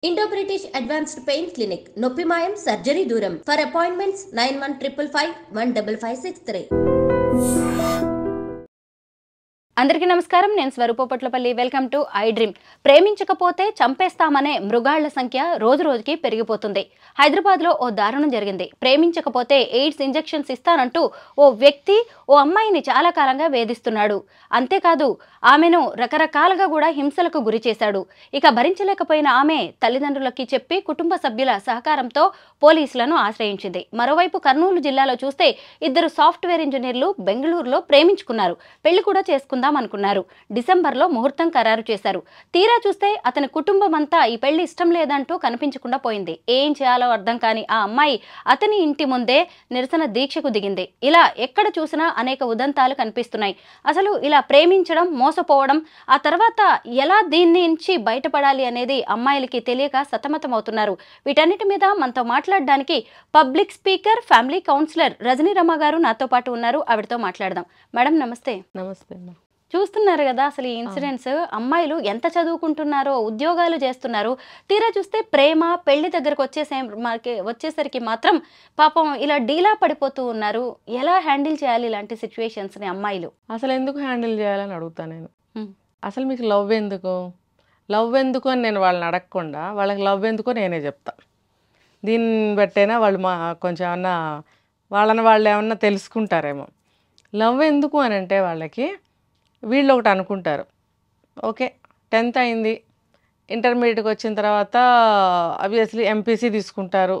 Indo-British Advanced Pain Clinic, Noppimayam Surgery Duram. For appointments 9155515563. అందరికీ నమస్కారం. నేను స్వరూపపట్లపల్లి. Welcome to i Dream. ప్రేమించకపోతే చంపేస్తామనే మృగాళ్ల సంఖ్య రోజు రోజుకి పెరిగిపోతుంది. హైదరాబాద్లో ఓ దారుణం జరిగింది. ప్రేమించకపోతే ఎయిడ్స్ ఇంజెక్షన్స్ ఇస్తానంటూ ఓ వ్యక్తి ఓ అమ్మాయిని చాలా కాలంగా వేధిస్తున్నాడు. అంతేకాదు ఆమెను రకరకాలుగా కూడా హింసలకు గురి చేశాడు. ఇక భరించలేకపోయిన ఆమె తల్లిదండ్రులకి చెప్పి కుటుంబ సభ్యుల సహకారంతో పోలీసులను ఆశ్రయించింది. మరోవైపు కర్నూలు జిల్లాలో చూస్తే ఇద్దరు సాఫ్ట్వేర్ ఇంజనీర్లు బెంగళూరులో ప్రేమించుకున్నారు. పెళ్లి కూడా చేసుకుందాం అనుకున్నారు. డిసెంబర్లో ముహూర్తం ఖరారు చేశారు. తీరా చూస్తే అతని కుటుంబం అంతా ఈ పెళ్లి ఇష్టం లేదంటూ కనిపించకుండా పోయింది. ఏం చేయాలో అర్థం కాని ఆ అమ్మాయి అతని ఇంటి ముందే నిరసన దీక్షకు దిగింది. ఇలా ఎక్కడ చూసినా అనేక ఉదంతాలు కనిపిస్తున్నాయి. అసలు ఇలా ప్రేమించడం, మోసపోవడం, ఆ తర్వాత ఎలా దీని నుంచి బయటపడాలి అనేది అమ్మాయిలకి తెలియక సతమతమవుతున్నారు. వీటన్నిటి మీద మనతో మాట్లాడడానికి public speaker, family counsellor Rajani Rama గారు నాతో పాటు ఉన్నారు. ఆవిడతో మాట్లాడదాం. మేడం నమస్తే. నమస్తే. చూస్తున్నారు కదా అసలు ఈ ఇన్సిడెంట్స్. అమ్మాయిలు ఎంత చదువుకుంటున్నారో, ఉద్యోగాలు చేస్తున్నారు. తీరా చూస్తే ప్రేమ పెళ్లి దగ్గరకు వచ్చేసరికి మాత్రం పాపం ఇలా డీలా పడిపోతూ ఉన్నారు. ఎలా హ్యాండిల్ చేయాలి ఇలాంటి సిచ్యువేషన్స్ ని అమ్మాయిలు? అసలు ఎందుకు హ్యాండిల్ చేయాలని అడుగుతాను నేను. అసలు మీకు లవ్ ఎందుకు అని నేను వాళ్ళని అడగకుండా వాళ్ళకి లవ్ ఎందుకో నేనే చెప్తా. దీన్ని బట్టైనా వాళ్ళు కొంచెం ఏమన్నా వాళ్ళు ఏమన్నా తెలుసుకుంటారేమో. లవ్ ఎందుకు అని అంటే వాళ్ళకి వీళ్ళు ఒకటి అనుకుంటారు. ఓకే, 10th అయింది, ఇంటర్మీడియట్కి వచ్చిన తర్వాత ఆబ్వియస్లీ ఎంపీసీ తీసుకుంటారు.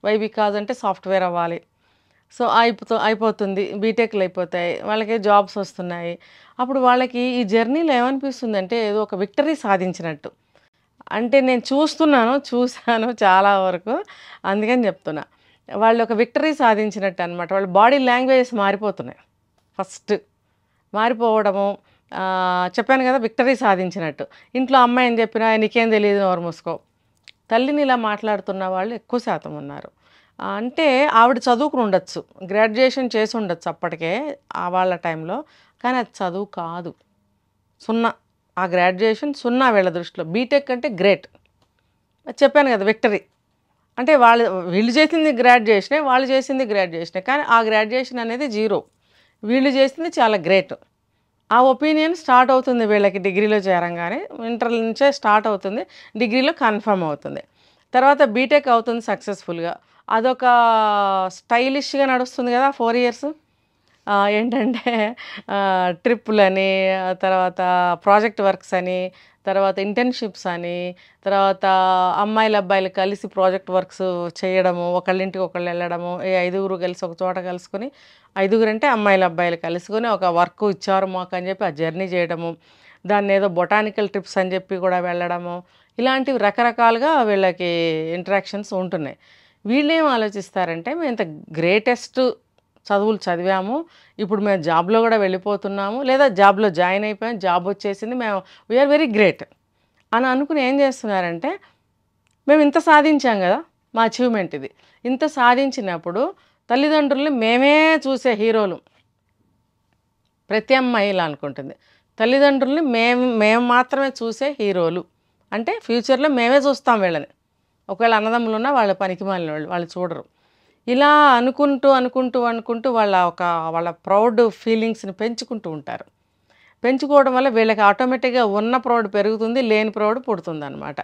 వై బికాజ్ అంటే సాఫ్ట్వేర్ అవ్వాలి. సో అయిపోతుంది, బీటెక్లు అయిపోతాయి, వాళ్ళకి జాబ్స్ వస్తున్నాయి. అప్పుడు వాళ్ళకి ఈ జర్నీలో ఏమనిపిస్తుంది అంటే ఏదో ఒక విక్టరీ సాధించినట్టు. అంటే నేను చూశాను చాలా వరకు, అందుకని చెప్తున్నా. వాళ్ళు ఒక విక్టరీ సాధించినట్టు అనమాట. వాళ్ళ బాడీ లాంగ్వేజెస్ మారిపోతున్నాయి. ఫస్ట్ మారిపోవడము, చెప్పాను కదా, విక్టరీ సాధించినట్టు. ఇంట్లో అమ్మాయి అని చెప్పినా నీకేం తెలియదు, నోరు మూసుకో. తల్లిని ఇలా మాట్లాడుతున్న వాళ్ళు ఎక్కువ శాతం ఉన్నారు. అంటే ఆవిడ చదువుకుని ఉండొచ్చు, గ్రాడ్యుయేషన్ చేసి ఉండొచ్చు అప్పటికే వాళ్ళ టైంలో, కానీ అది చదువు కాదు. 0. ఆ గ్రాడ్యుయేషన్ 0 వీళ్ళ దృష్టిలో. బీటెక్ అంటే గ్రేట్. చెప్పాను కదా, విక్టరీ. అంటే వీళ్ళు చేసింది గ్రాడ్యుయేషనే, వాళ్ళు చేసింది గ్రాడ్యుయేషనే, కానీ ఆ గ్రాడ్యుయేషన్ అనేది 0. వీళ్ళు చేసింది చాలా గ్రేట్. ఆ ఒపీనియన్ స్టార్ట్ అవుతుంది వీళ్ళకి డిగ్రీలో చేరంగానే. ఇంటర్ నుంచే స్టార్ట్ అవుతుంది, డిగ్రీలో కన్ఫర్మ్ అవుతుంది. తర్వాత బీటెక్ అవుతుంది సక్సెస్ఫుల్గా. అదొక స్టైలిష్గా నడుస్తుంది కదా 4 years. ఏంటంటే ట్రిప్పులని, తర్వాత ప్రాజెక్ట్ వర్క్స్ అని, తర్వాత ఇంటర్న్షిప్స్ అని, తర్వాత అమ్మాయిలు అబ్బాయిలు కలిసి ప్రాజెక్ట్ వర్క్స్ చేయడము, ఒకళ్ళింటికి ఒకళ్ళు వెళ్ళడము, 5 కలిసి ఒక చోట కలుసుకొని, 5 అంటే అమ్మాయిలు అబ్బాయిలు కలుసుకొని ఒక వర్క్ ఇచ్చారు మాకు అని చెప్పి ఆ జర్నీ చేయడము, దాన్ని ఏదో బొటానికల్ ట్రిప్స్ అని చెప్పి కూడా వెళ్ళడము, ఇలాంటివి రకరకాలుగా వీళ్ళకి ఇంటరాక్షన్స్ ఉంటున్నాయి. వీళ్ళేం ఆలోచిస్తారంటే మేము ఇంత గ్రేటెస్ట్ చదువులు చదివాము, ఇప్పుడు మేము జాబ్లో కూడా వెళ్ళిపోతున్నాము, లేదా జాబ్లో జాయిన్ అయిపోయాం, జాబ్ వచ్చేసింది, మేము వీఆర్ వెరీ గ్రేట్ అని అనుకుని ఏం చేస్తున్నారంటే, మేము ఇంత సాధించాం కదా, మా అచీవ్మెంట్ ఇది. ఇంత సాధించినప్పుడు తల్లిదండ్రుల్ని మేమే చూసే హీరోలు. ప్రతి అమ్మాయి ఇలా అనుకుంటుంది, తల్లిదండ్రుల్ని మేము మాత్రమే చూసే హీరోలు. అంటే ఫ్యూచర్లో మేమే చూస్తాం వీళ్ళని. ఒకవేళ అన్నదమ్ములు ఉన్నా వాళ్ళ పనికి మాలిన వాళ్ళు చూడరు. ఇలా అనుకుంటూ వాళ్ళ ప్రౌడ్ ఫీలింగ్స్ని పెంచుకుంటూ ఉంటారు. పెంచుకోవడం వల్ల వీళ్ళకి ఆటోమేటిక్గా ఉన్న ప్రౌడ్ పెరుగుతుంది, లేని ప్రౌడ్ పుడుతుంది అనమాట.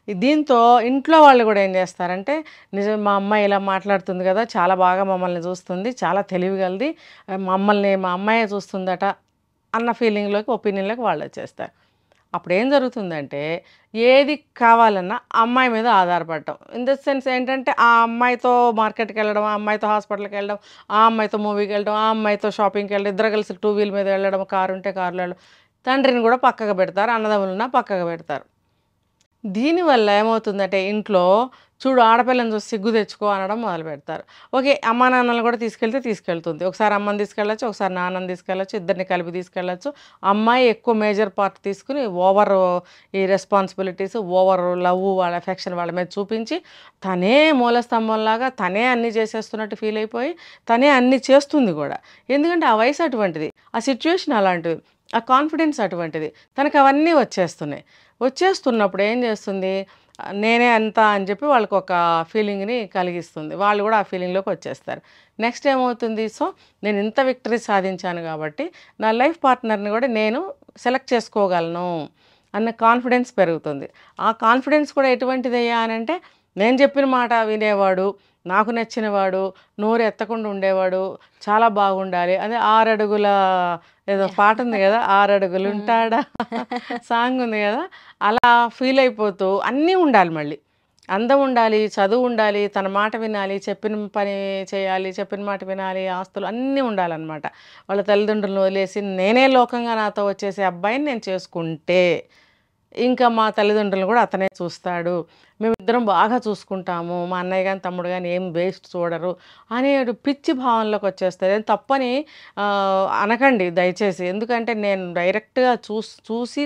దీంతో ఇంట్లో వాళ్ళు కూడా ఏం చేస్తారంటే, నిజం మా అమ్మాయి ఇలా మాట్లాడుతుంది కదా, చాలా బాగా మమ్మల్ని చూస్తుంది, చాలా తెలివిగలది, మా అమ్మాయే చూస్తుందట అన్న ఒపీనియన్లోకి వాళ్ళు వచ్చేస్తారు. అప్పుడు ఏం జరుగుతుందంటే, ఏది కావాలన్నా అమ్మాయి మీద ఆధారపడటం. ఇన్ ద సెన్స్ ఏంటంటే, ఆ అమ్మాయితో మార్కెట్కి వెళ్ళడం, ఆ అమ్మాయితో హాస్పిటల్కి వెళ్ళడం, ఆ అమ్మాయితో మూవీకి వెళ్ళడం, ఆ అమ్మాయితో షాపింగ్కి వెళ్ళడం, ఇద్దరు కలిసి 2 wheel మీద వెళ్ళడం, కారు ఉంటే కారులో వెళ్ళడం. తండ్రిని కూడా పక్కకు పెడతారు, అన్నదమ్ములున్నా పక్కకు పెడతారు. దీనివల్ల ఏమవుతుందంటే, ఇంట్లో చూడు ఆడపిల్లని చూసి సిగ్గు తెచ్చుకో అనడం మొదలు పెడతారు. ఓకే, అమ్మా నాన్నలు కూడా తీసుకెళ్తుంది. ఒకసారి అమ్మని తీసుకెళ్ళచ్చు, ఒకసారి నాన్నని తీసుకెళ్ళచ్చు, ఇద్దరిని కలిపి తీసుకెళ్ళచ్చు. అమ్మాయి ఎక్కువ మేజర్ పార్ట్ తీసుకుని ఓవర్ ఈ రెస్పాన్సిబిలిటీస్, ఓవర్ లవ్, వాళ్ళ ఎఫెక్షన్ వాళ్ళ మీద చూపించి తనే మూలస్తంభంలాగా తనే అన్నీ చేసేస్తున్నట్టు ఫీల్ అయిపోయి తనే అన్నీ చేస్తుంది కూడా. ఎందుకంటే ఆ వయసు అటువంటిది, ఆ సిచ్యువేషన్ అలాంటిది, ఆ కాన్ఫిడెన్స్ అటువంటిది, తనకు అవన్నీ వచ్చేస్తున్నప్పుడు ఏం చేస్తుంది, నేనే అంతా అని చెప్పి వాళ్ళకి ఒక ఫీలింగ్ని కలిగిస్తుంది. వాళ్ళు కూడా ఆ ఫీలింగ్లోకి వచ్చేస్తారు. నెక్స్ట్ ఏమవుతుంది, సో నేను ఇంత విక్టరీ సాధించాను కాబట్టి నా లైఫ్ పార్ట్నర్ని కూడా నేను సెలెక్ట్ చేసుకోగలను అన్న కాన్ఫిడెన్స్ పెరుగుతుంది. ఆ కాన్ఫిడెన్స్ కూడా ఎటువంటిదయ్యా అని అంటే, నేను చెప్పిన మాట వినేవాడు, నాకు నచ్చినవాడు, నోరు ఎత్తకుండా ఉండేవాడు, చాలా బాగుండాలి. అదే 6 అడుగుల ఏదో పాట ఉంది కదా, 6 అడుగులు ఉంటాడా సాంగ్ ఉంది కదా, అలా ఫీల్ అయిపోతూ అన్నీ ఉండాలి. మళ్ళీ అందం ఉండాలి, చదువు ఉండాలి, తన మాట వినాలి, చెప్పిన పని చేయాలి, చెప్పిన మాట వినాలి, ఆస్తులు అన్నీ ఉండాలన్నమాట. వాళ్ళ తల్లిదండ్రులను వదిలేసి నేనే లోకంగా నాతో వచ్చేసే అబ్బాయిని నేను చేసుకుంటే ఇంకా మా తల్లిదండ్రులు కూడా అతనే చూస్తాడు, మేమిద్దరం బాగా చూసుకుంటాము, మా అన్నయ్య కానీ తమ్ముడు కానీ ఏం వేస్ట్ చూడరు అనే పిచ్చి భావనలోకి వచ్చేస్తుంది. అది తప్పని అనకండి దయచేసి. ఎందుకంటే నేను డైరెక్ట్గా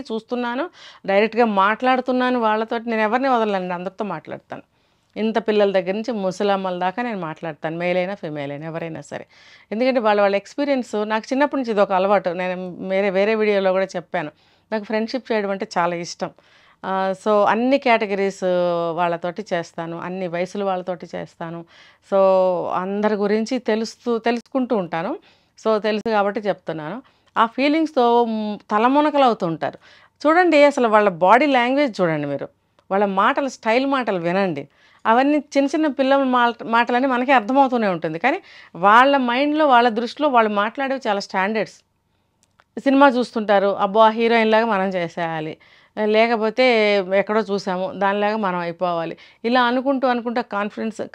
చూస్తున్నాను, డైరెక్ట్గా మాట్లాడుతున్నాను వాళ్ళతో. నేను ఎవరిని వదలండి, అందరితో మాట్లాడతాను. ఇంత పిల్లల దగ్గర నుంచి ముసలమ్మల దాకా నేను మాట్లాడతాను, మేల్ అయినా ఫిమేల్ అయినా ఎవరైనా సరే. ఎందుకంటే వాళ్ళ ఎక్స్పీరియన్స్ నాకు చిన్నప్పటి నుంచి ఇది ఒక అలవాటు. నేను వేరే వీడియోలో కూడా చెప్పాను, నాకు ఫ్రెండ్షిప్ చేయడం అంటే చాలా ఇష్టం. సో అన్ని కేటగిరీస్ వాళ్ళతోటి చేస్తాను, అన్ని వయసులు వాళ్ళతోటి చేస్తాను. సో అందరి గురించి తెలుసుకుంటూ ఉంటాను. సో తెలుసు కాబట్టి చెప్తున్నాను. ఆ ఫీలింగ్స్తో తలమునకలు అవుతుంటారు. చూడండి అసలు వాళ్ళ బాడీ లాంగ్వేజ్ చూడండి, మీరు వాళ్ళ మాటలు, స్టైల్ మాటలు వినండి. అవన్నీ చిన్న చిన్న పిల్లల మాటలని మనకి అర్థమవుతూనే ఉంటుంది, కానీ వాళ్ళ మైండ్లో, వాళ్ళ దృష్టిలో వాళ్ళు మాట్లాడేవి చాలా స్టాండర్డ్స్. సినిమా చూస్తుంటారు, అబ్బో ఆ హీరోయిన్ లాగా మనం చేసేయాలి, లేకపోతే ఎక్కడో చూసాము దానిలాగా మనం అయిపోవాలి, ఇలా అనుకుంటూ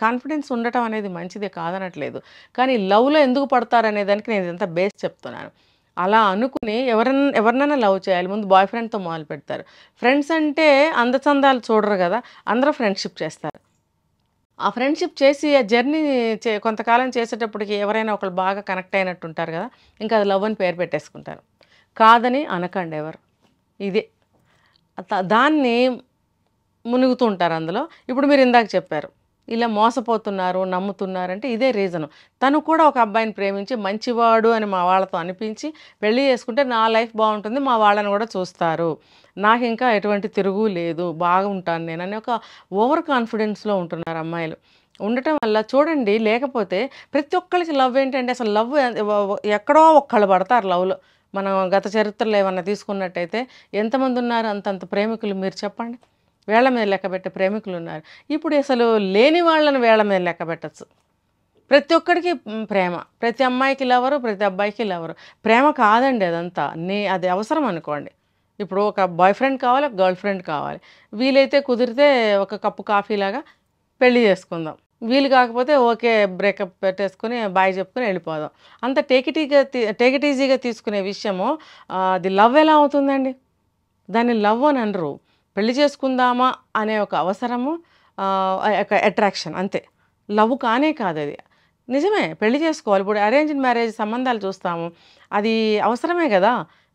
కాన్ఫిడెన్స్ ఉండటం అనేది మంచిదే కాదనట్లేదు. కానీ లవ్లో ఎందుకు పడతారు అనే దానికి నేను ఇదంతా బేస్ చెప్తున్నాను. అలా అనుకుని ఎవరినైనా లవ్ చేయాలి, ముందు బాయ్ ఫ్రెండ్తో మొదలు పెడతారు. ఫ్రెండ్స్ అంటే అందచందాలు చూడరు కదా, అందరూ ఫ్రెండ్షిప్ చేస్తారు. ఆ ఫ్రెండ్షిప్ చేసి ఆ జర్నీ కొంతకాలం చేసేటప్పటికి ఎవరైనా ఒకళ్ళు బాగా కనెక్ట్ అయినట్టు ఉంటారు కదా, ఇంకా అది లవ్ అని పేరు పెట్టేసుకుంటారు. కాదని అనకండి ఎవరు, ఇదే దాన్ని మునుగుతూ ఉంటారు అందులో. ఇప్పుడు మీరు ఇందాక చెప్పారు, ఇలా మోసపోతున్నారు, నమ్ముతున్నారంటే ఇదే రీజను. తను కూడా ఒక అబ్బాయిని ప్రేమించి మంచివాడు అని మా వాళ్ళతో అనిపించి పెళ్లి చేసుకుంటే నా లైఫ్ బాగుంటుంది, మా వాళ్ళని కూడా చూస్తారు, నాకు ఇంకా ఎటువంటి తిరుగు లేదు, బాగుంటాను నేను అని ఒక ఓవర్ కాన్ఫిడెన్స్లో ఉంటున్నారు అమ్మాయిలు. ఉండటం వల్ల చూడండి, లేకపోతే ప్రతి ఒక్కరికి లవ్ ఏంటంటే, అసలు లవ్ ఎక్కడో ఒక్కళ్ళు పడతారు లవ్లో. మనం గత చరిత్రలో ఏమన్నా తీసుకున్నట్టయితే ఎంతమంది ఉన్నారు అంతంత ప్రేమికులు, మీరు చెప్పండి. వేళ్ల మీద లెక్క పెట్టే ప్రేమికులు ఉన్నారు. ఇప్పుడు అసలు లేని వాళ్ళని వేళ్ల మీద లెక్క పెట్టచ్చు. ప్రతి ఒక్కడికి ప్రేమ, ప్రతి అమ్మాయికి లవరు, ప్రతి అబ్బాయికి లవరు. ప్రేమ కాదండి అదంతా, అది అవసరం అనుకోండి. ఇప్పుడు ఒక బాయ్ ఫ్రెండ్ కావాలి, ఒక గర్ల్ ఫ్రెండ్ కావాలి. వీలైతే కుదిరితే ఒక కప్పు కాఫీ లాగా పెళ్లి చేసుకుందాం, వీలు కాకపోతే ఓకే బ్రేకప్ పెట్టేసుకుని బాయ్ చెప్పుకొని వెళ్ళిపోదాం. అంత టేక్ ఇట్ ఈజీగా తీసుకునే విషయము అది లవ్ ఎలా అవుతుందండి? దాన్ని లవ్ అని అనరు. పెళ్లి చేసుకుందామా అనే ఒక అవసరము, ఒక అట్రాక్షన్, అంతే. లవ్ కానే కాదు అది. నిజమే, పెళ్లి చేసుకోవాలి. ఇప్పుడు అరేంజ్డ్ మ్యారేజ్ సంబంధాలు చూస్తాము, అది అవసరమే కదా.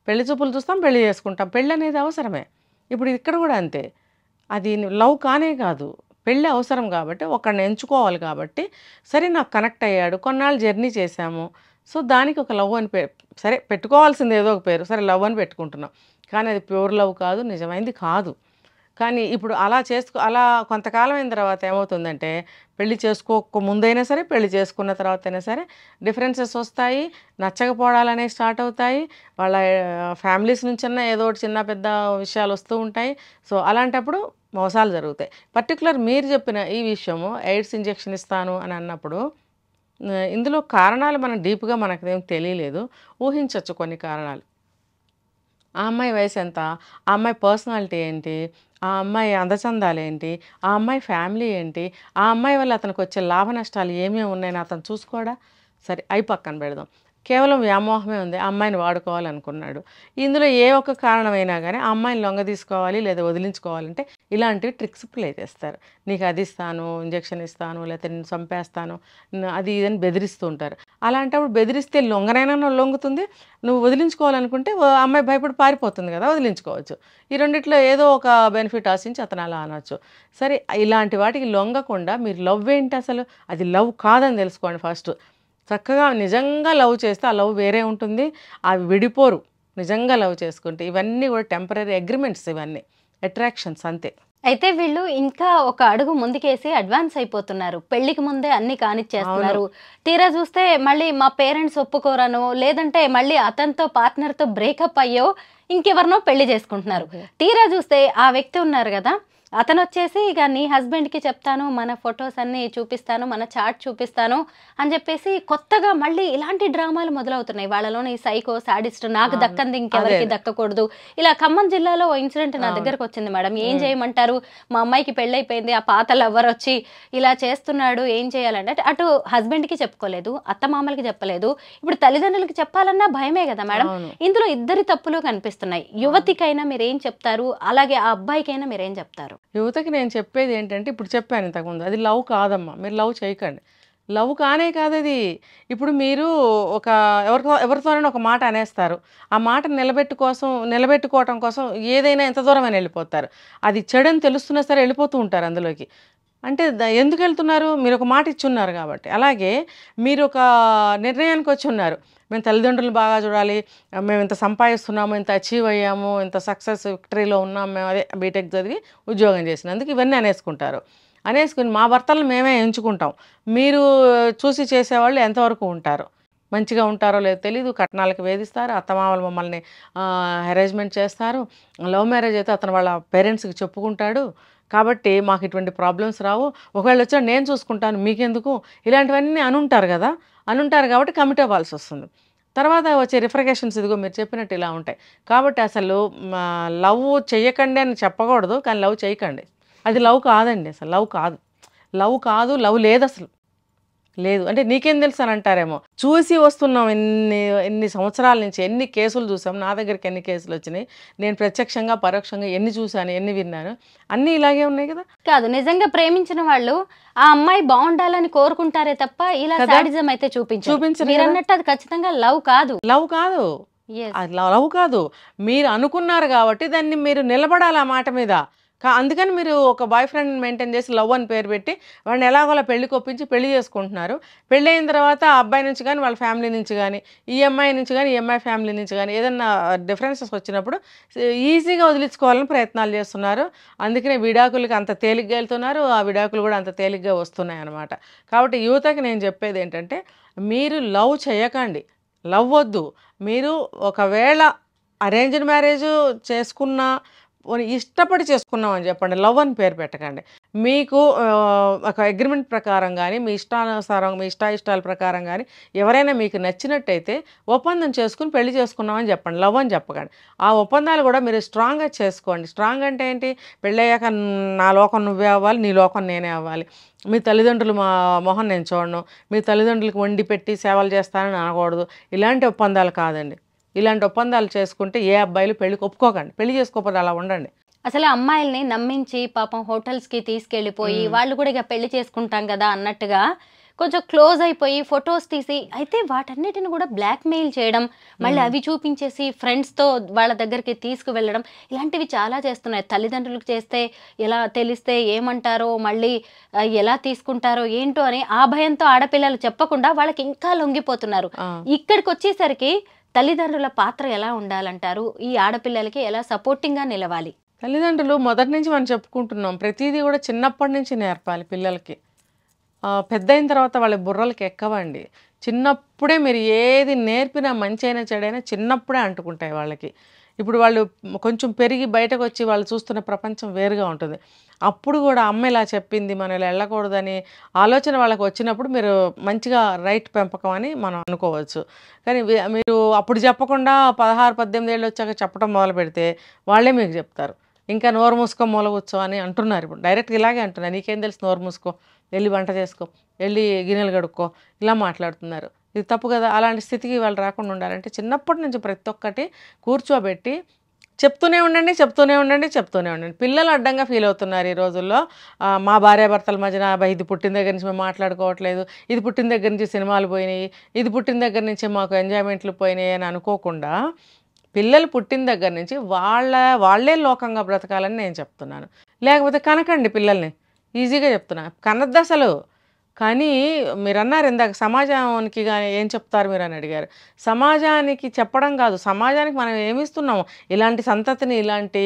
పెళ్లి చూపులు చూస్తాం, పెళ్లి చేసుకుంటాం, పెళ్ళి అనేది అవసరమే. ఇప్పుడు ఇక్కడ కూడా అంతే, అది లవ్ కానే కాదు. పెళ్ళి అవసరం కాబట్టి ఒకరిని ఎంచుకోవాలి కాబట్టి, సరే నాకు కనెక్ట్ అయ్యాడు, కొన్నాళ్ళు జర్నీ చేశాము, సో దానికి ఒక లవ్ అని సరే పెట్టుకోవాల్సింది ఏదో ఒక పేరు, సరే లవ్ అని పెట్టుకుంటున్నాం, కానీ అది ప్యూర్ లవ్ కాదు, నిజమైంది కాదు. కానీ ఇప్పుడు అలా కొంతకాలం అయిన తర్వాత ఏమవుతుందంటే, పెళ్లి చేసుకోక ముందైనా సరే, పెళ్లి చేసుకున్న తర్వాత అయినా సరే డిఫరెన్సెస్ వస్తాయి, నచ్చకపోవడాలు అనేవి స్టార్ట్ అవుతాయి. వాళ్ళ ఫ్యామిలీస్ నుంచన్నా ఏదో ఒకటి చిన్న పెద్ద విషయాలు వస్తూ ఉంటాయి. సో అలాంటప్పుడు మోసాలు జరుగుతాయి. పర్టికులర్ మీరు చెప్పిన ఈ విషయము, ఎయిడ్స్ ఇంజెక్షన్ ఇస్తాను అని అన్నప్పుడు, ఇందులో కారణాలు మనం డీప్గా మనకేం తెలియలేదు, ఊహించవచ్చు కొన్ని కారణాలు. ఆ అమ్మాయి వయసు ఎంత, ఆ అమ్మాయి పర్సనాలిటీ ఏంటి, ఆ అమ్మాయి అందచందాలు ఏంటి, ఆ అమ్మాయి ఫ్యామిలీ ఏంటి, ఆ అమ్మాయి వల్ల అతనికి వచ్చే లాభ నష్టాలు ఏమేమి ఉన్నాయని అతను చూసుకోడా? సరే అవి పక్కన పెడదాం. కేవలం వ్యామోహమే ఉంది, ఆ అమ్మాయిని వాడుకోవాలనుకున్నాడు. ఇందులో ఏ ఒక్క కారణమైనా కానీ ఆ అమ్మాయిని లొంగ తీసుకోవాలి లేదా వదిలించుకోవాలంటే ఇలాంటివి ట్రిక్స్ ప్లే చేస్తారు. నీకు అది ఇస్తాను, ఇంజెక్షన్ ఇస్తాను, లేకపోతే నేను చంపేస్తాను, అది ఇదని బెదిరిస్తూ ఉంటారు. అలాంటప్పుడు బెదిరిస్తే లొంగనైనా లొంగుతుంది, నువ్వు వదిలించుకోవాలనుకుంటే అమ్మాయి భయపడి పారిపోతుంది కదా, వదిలించుకోవచ్చు. ఈ రెండిట్లో ఏదో ఒక బెనిఫిట్ ఆశించి అతను అలా అనొచ్చు. సరే ఇలాంటి వాటికి లొంగకుండా మీరు లవ్ ఏంటి, అసలు అది లవ్ కాదని తెలుసుకోండి ఫస్ట్. చక్కగా నిజంగా లవ్ చేస్తే ఆ లవ్ వేరే ఉంటుంది, అవి విడిపోరు నిజంగా లవ్ చేసుకుంటే. ఇవన్నీ కూడా టెంపరీ అగ్రిమెంట్స్, ఇవన్నీ అట్రాక్షన్స్ అంతే. అయితే వీళ్ళు ఇంకా ఒక అడుగు ముందుకేసి అడ్వాన్స్ అయిపోతున్నారు. పెళ్ళికి ముందే అన్ని కానిచ్చేస్తున్నారు. తీరా చూస్తే మళ్ళీ మా పేరెంట్స్ ఒప్పుకోరనో, లేదంటే మళ్ళీ అతనితో పార్ట్నర్‌తో బ్రేకప్ అయ్యో ఇంకెవరినో పెళ్లి చేసుకుంటున్నారు. తీరా చూస్తే ఆ వ్యక్తి ఉన్నారు గదా! అతనొచ్చేసి ఇక నీ హస్బెండ్‌కి చెప్తాను, మన ఫోటోస్ అన్నీ చూపిస్తాను, మన చాట్ చూపిస్తాను అని చెప్పేసి కొత్తగా మళ్ళీ ఇలాంటి డ్రామాలు మొదలవుతున్నాయి. వాళ్ళలోని సైకో, సాడిస్ట్ నాకు దక్కంది ఇంకెవరికి దక్కకూడదు. ఇలా ఖమ్మం జిల్లాలో ఓ ఇన్సిడెంట్ నా దగ్గరకు వచ్చింది మేడం. ఏం చేయమంటారు? మా అమ్మాయికి పెళ్ళైపోయింది. ఆ పాత లవ్వర్ వచ్చి ఇలా చేస్తున్నాడు. ఏం చేయాలంటే అటు హస్బెండ్‌కి చెప్పుకోలేదు, అత్తమామలకి చెప్పలేదు. ఇప్పుడు తల్లిదండ్రులకి చెప్పాలన్నా భయమే కదా మేడం. ఇందులో ఇద్దరి తప్పులు కనిపిస్తున్నాయి. యువతికైనా మీరేం చెప్తారు? అలాగే ఆ అబ్బాయికైనా మీరేం చెప్తారు? యువతకి నేను చెప్పేది ఏంటంటే, ఇప్పుడు చెప్పాను ఇంతకుముందు, అది లవ్ కాదమ్మా. మీరు లవ్ చేయకండి. లవ్ కానే కాదది. ఇప్పుడు మీరు ఒక ఎవరితోనైనా ఒక మాట అనేస్తారు. ఆ మాట నిలబెట్టుకోవటం కోసం ఏదైనా ఎంత దూరమైనా వెళ్ళిపోతారు. అది చెడని తెలుస్తున్నా సరే వెళ్ళిపోతూ ఉంటారు అందులోకి. అంటే ఎందుకు వెళ్తున్నారు? మీరు ఒక మాట ఇచ్చున్నారు కాబట్టి. అలాగే మీరు ఒక నిర్ణయానికి వచ్చి ఉన్నారు. మేము తల్లిదండ్రులు బాగా చూడాలి, మేము ఇంత సంపాదిస్తున్నాము, ఇంత అచీవ్ అయ్యాము, ఇంత సక్సెస్ విక్టరీలో ఉన్నాము, మేము అదే బీటెక్ చదివి ఉద్యోగం చేసినందుకు ఇవన్నీ అనేసుకుంటారు. అనేసుకుని మా భర్తలను మేమే ఎంచుకుంటాం, మీరు చూసి చేసేవాళ్ళు ఎంతవరకు ఉంటారు, మంచిగా ఉంటారో లేదో తెలీదు, కట్నాలకు వేధిస్తారు, అత్తమామలు మమ్మల్ని హెరాస్మెంట్ చేస్తారు. లవ్ మ్యారేజ్ అయితే అతను వాళ్ళ పేరెంట్స్కి చెప్పుకుంటాడు, కాబట్టి మాకు ఇటువంటి ప్రాబ్లమ్స్ రావు, ఒకవేళ వచ్చినా నేను చూసుకుంటాను మీకెందుకు, ఇలాంటివన్నీ అనుంటారు కదా. అనుంటారు కాబట్టి కమిట్ అవ్వాల్సి వస్తుంది. తర్వాత వచ్చే రిఫ్రికేషన్స్ ఇదిగో మీరు చెప్పినట్టు ఇలా ఉంటాయి. కాబట్టి అసలు లవ్ చెయ్యకండి అని చెప్పకూడదు, కానీ లవ్ చేయకండి. అది లవ్ కాదండి, అసలు లవ్ కాదు. లవ్ కాదు, లవ్ లేదు, అసలు లేదు. అంటే నీకేం తెలుసు అని అంటారేమో. చూసి వస్తున్నాం ఎన్ని సంవత్సరాల నుంచి, ఎన్ని కేసులు చూసాం, నా దగ్గరికి ఎన్ని కేసులు వచ్చినాయి, నేను ప్రత్యక్షంగా పరోక్షంగా ఎన్ని చూశాను, ఎన్ని విన్నాను, అన్నీ ఇలాగే ఉన్నాయి కదా. కాదు, నిజంగా ప్రేమించిన వాళ్ళు ఆ అమ్మాయి బాగుండాలని కోరుకుంటారే తప్ప ఇలా సాడిజం అయితే చూపించరు. మీరు అన్నట్టు అది ఖచ్చితంగా లవ్ కాదు. లవ్ కాదు, అది లవ్ కాదు. మీరు అనుకున్నారు కాబట్టి దాన్ని మీరు నిలబడాలి ఆ మాట మీద. అందుకని మీరు ఒక బాయ్ ఫ్రెండ్ మెయింటైన్ చేసి లవ్ అని పేరు పెట్టి వాడిని ఎలాగోలా పెళ్లికి ఒప్పించి పెళ్లి చేసుకుంటున్నారు. పెళ్ళి అయిన తర్వాత ఆ అబ్బాయి నుంచి కానీ, వాళ్ళ ఫ్యామిలీ నుంచి కానీ, ఈ అమ్మాయి నుంచి కానీ, ఈ అమ్మాయి ఫ్యామిలీ నుంచి కానీ ఏదన్నా డిఫరెన్సెస్ వచ్చినప్పుడు ఈజీగా వదిలించుకోవాలని ప్రయత్నాలు చేస్తున్నారు. అందుకనే విడాకులకి అంత తేలిగ్గా వెళ్తున్నారు, ఆ విడాకులు కూడా అంత తేలిగ్గా వస్తున్నాయి అన్నమాట. కాబట్టి యువతకి నేను చెప్పేది ఏంటంటే, మీరు లవ్ చేయకండి, లవ్ వద్దు. మీరు ఒకవేళ అరేంజ్డ్ మ్యారేజ్ చేసుకున్నా ఇష్టపడి చేసుకున్నాం అని చెప్పండి, లవ్ అని పేరు పెట్టకండి. మీకు ఒక అగ్రిమెంట్ ప్రకారం కానీ, మీ ఇష్టానుసారం, మీ ఇష్టాయిష్టాల ప్రకారం కానీ ఎవరైనా మీకు నచ్చినట్టయితే ఒప్పందం చేసుకుని పెళ్లి చేసుకున్నామని చెప్పండి, లవ్ అని చెప్పకండి. ఆ ఒప్పందాలు కూడా మీరు స్ట్రాంగ్గా చేసుకోండి. స్ట్రాంగ్ అంటే ఏంటి? పెళ్ళయ్యాక నా లోకం నువ్వే అవ్వాలి, నీ లోకం నేనే అవ్వాలి, మీ తల్లిదండ్రులు మా మొహం నేను చూడను, మీ తల్లిదండ్రులకు వండి పెట్టి సేవలు చేస్తానని అనకూడదు. ఇలాంటి ఒప్పందాలు కాదండి. ఇలాంటి ఒప్పందాలు చేసుకుంటే ఏ అబ్బాయిలు పెళ్ళికి ఒప్పుకోకండి. పెళ్లి చేసుకోకపోతే అలా ఉండండి. అసలు అమ్మాయిల్ని నమ్మించి పాపం హోటల్స్కి తీసుకెళ్ళిపోయి వాళ్ళు కూడా ఇక పెళ్లి చేసుకుంటాం కదా అన్నట్టుగా కొంచెం క్లోజ్ అయిపోయి ఫొటోస్ తీసి, అయితే వాటన్నిటిని కూడా బ్లాక్మెయిల్ చేయడం, మళ్ళీ అవి చూపించేసి ఫ్రెండ్స్తో వాళ్ళ దగ్గరికి తీసుకువెళ్ళడం, ఇలాంటివి చాలా చేస్తున్నాయి. తల్లిదండ్రులకు చేస్తే ఎలా తెలిస్తే ఏమంటారో, మళ్ళీ ఎలా తీసుకుంటారో ఏంటో అని ఆ భయంతో ఆడపిల్లలు చెప్పకుండా వాళ్ళకి ఇంకా లొంగిపోతున్నారు. ఇక్కడికి వచ్చేసరికి తల్లిదండ్రుల పాత్ర ఎలా ఉండాలంటారు? ఈ ఆడపిల్లలకి ఎలా సపోర్టింగ్గా నిలవాలి? తల్లిదండ్రులు మొదటి నుంచి మనం చెప్పుకుంటున్నాం, ప్రతిదీ కూడా చిన్నప్పటి నుంచి నేర్పాలి పిల్లలకి. పెద్ద అయిన తర్వాత వాళ్ళ బుర్రలకి ఎక్కవండి. చిన్నప్పుడే మీరు ఏది నేర్పినా, మంచి అయినా చెడైనా చిన్నప్పుడే అంటుకుంటాయి వాళ్ళకి. ఇప్పుడు వాళ్ళు కొంచెం పెరిగి బయటకు వచ్చి వాళ్ళు చూస్తున్న ప్రపంచం వేరుగా ఉంటుంది. అప్పుడు కూడా అమ్మ ఇలా చెప్పింది, మనం ఇలా వెళ్ళకూడదని ఆలోచన వాళ్ళకి వచ్చినప్పుడు మీరు మంచిగా రైట్ పెంపకం అని మనం అనుకోవచ్చు. కానీ మీరు అప్పుడు చెప్పకుండా 16-18 ఏళ్ళు వచ్చాక చెప్పడం మొదలు పెడితే వాళ్ళే మీకు చెప్తారు, ఇంకా నోరు మూసుకో మూల కూర్చో అని అంటున్నారు. ఇప్పుడు డైరెక్ట్గా ఇలాగే అంటున్నారు, నీకేం తెలుసు, నోరు మూసుకో, వెళ్ళి వంట చేసుకో, వెళ్ళి గిన్నెలు కడుక్కో, ఇలా మాట్లాడుతున్నారు. ఇది తప్పు కదా. అలాంటి స్థితికి వాళ్ళు రాకుండా ఉండాలంటే చిన్నప్పటి నుంచి ప్రతి ఒక్కటి కూర్చోబెట్టి చెప్తూనే ఉండండి, చెప్తూనే ఉండండి, చెప్తూనే ఉండండి. పిల్లలు అడ్డంగా ఫీల్ అవుతున్నారు ఈ రోజుల్లో. మా భార్యాభర్తల మధ్యన ఇది పుట్టిన దగ్గర నుంచి మేము మాట్లాడుకోవట్లేదు, ఇది పుట్టిన దగ్గర నుంచి సినిమాలు పోయినాయి, ఇది పుట్టిన దగ్గర నుంచి మాకు ఎంజాయ్మెంట్లు పోయినాయి అని అనుకోకుండా, పిల్లలు పుట్టిన దగ్గర నుంచి వాళ్ళే లోకంగా బ్రతకాలని నేను చెప్తున్నాను. లేకపోతే కనకండి పిల్లల్ని, ఈజీగా చెప్తున్నా, కనద్దు అసలు. కానీ మీరు అన్నారు ఇందాక సమాజానికి కానీ ఏం చెప్తారు మీరు అని అడిగారు. సమాజానికి చెప్పడం కాదు, సమాజానికి మనం ఏమి ఇస్తున్నాము, ఇలాంటి సంతతిని, ఇలాంటి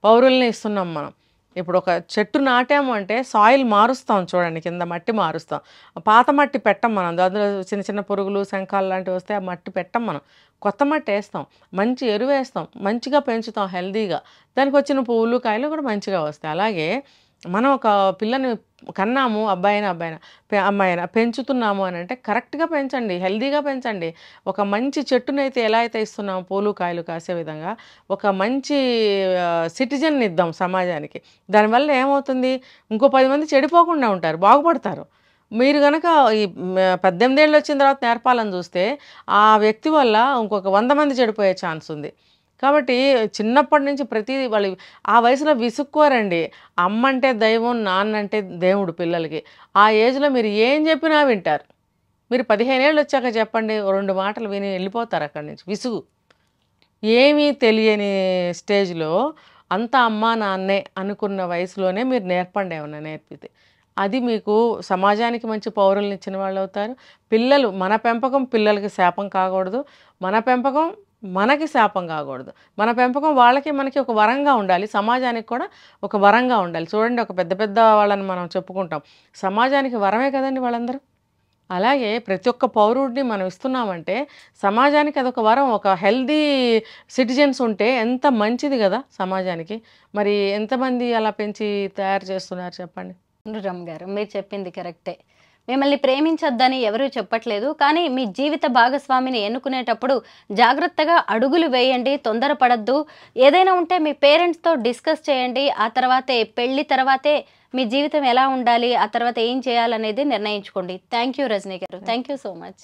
పౌరుల్ని ఇస్తున్నాం మనం. ఇప్పుడు ఒక చెట్టు నాటాము అంటే సాయిల్ మారుస్తాం చూడండి, కింద మట్టి మారుస్తాం. పాత మట్టి పెట్టం మనం, అందులో చిన్న చిన్న పురుగులు శంఖాలు లాంటివి వస్తే ఆ మట్టి పెట్టం మనం, కొత్త మట్టి వేస్తాం, మంచి ఎరువు వేస్తాం, మంచిగా పెంచుతాం హెల్దీగా, దానికి వచ్చిన పువ్వులు కాయలు కూడా మంచిగా వస్తాయి. అలాగే మనం ఒక పిల్లని కన్నాము, అమ్మాయినా పెంచుతున్నాము అని అంటే కరెక్ట్గా పెంచండి, హెల్దీగా పెంచండి. ఒక మంచి చెట్టునైతే ఎలా అయితే ఇస్తున్నాము పూలు కాయలు కాసే విధంగా ఒక మంచి సిటిజన్ ఇద్దాం సమాజానికి. దానివల్ల ఏమవుతుంది, ఇంకో 10 మంది చెడిపోకుండా ఉంటారు, బాగుపడతారు. మీరు కనుక ఈ 18 ఏళ్ళు వచ్చిన తర్వాత నేర్పాలని చూస్తే ఆ వ్యక్తి వల్ల ఇంకొక 100 మంది చెడిపోయే ఛాన్స్ ఉంది. కాబట్టి చిన్నప్పటి నుంచి ప్రతిదీ వాళ్ళు ఆ వయసులో విసుక్కోరండి. అమ్మ అంటే దైవం, నాన్న అంటే దేవుడు పిల్లలకి. ఆ ఏజ్లో మీరు ఏం చెప్పినా వింటారు. మీరు 15 ఏళ్ళు వచ్చాక చెప్పండి, 2 మాటలు విని వెళ్ళిపోతారు అక్కడి నుంచి. విసుగు ఏమీ తెలియని స్టేజ్లో అంతా అమ్మా నాన్నే అనుకున్న వయసులోనే మీరు నేర్పండి, ఏమన్నా నేర్పితే అది మీకు సమాజానికి మంచి పౌరులను ఇచ్చిన వాళ్ళు అవుతారు. పిల్లలు, మన పెంపకం పిల్లలకి శాపం కాకూడదు, మన పెంపకం మనకి శాపం కాకూడదు. మన పెంపకం వాళ్ళకి మనకి ఒక వరంగా ఉండాలి, సమాజానికి కూడా ఒక వరంగా ఉండాలి. చూడండి, ఒక పెద్ద పెద్ద వాళ్ళని మనం చెప్పుకుంటాం, సమాజానికి వరమే కదండి వాళ్ళందరూ. అలాగే ప్రతి ఒక్క పౌరుడిని మనం ఇస్తున్నామంటే సమాజానికి అదొక వరం. ఒక హెల్దీ సిటిజన్స్ ఉంటే ఎంత మంచిది కదా సమాజానికి. మరి ఎంతమంది అలా పెంచి తయారు చేస్తున్నారు చెప్పండి. రమ్ గారు, మీరు చెప్పింది కరెక్టే. మిమ్మల్ని ప్రేమించొద్దని ఎవరూ చెప్పట్లేదు, కానీ మీ జీవిత భాగస్వామిని ఎన్నుకునేటప్పుడు జాగ్రత్తగా అడుగులు వేయండి, తొందరపడద్దు. ఏదైనా ఉంటే మీ పేరెంట్స్తో డిస్కస్ చేయండి. ఆ తర్వాతే, పెళ్లి తర్వాతే మీ జీవితం ఎలా ఉండాలి, ఆ తర్వాత ఏం చేయాలనేది నిర్ణయించుకోండి. థ్యాంక్ యూ రజనీ గారు, థ్యాంక్ యూ సో మచ్.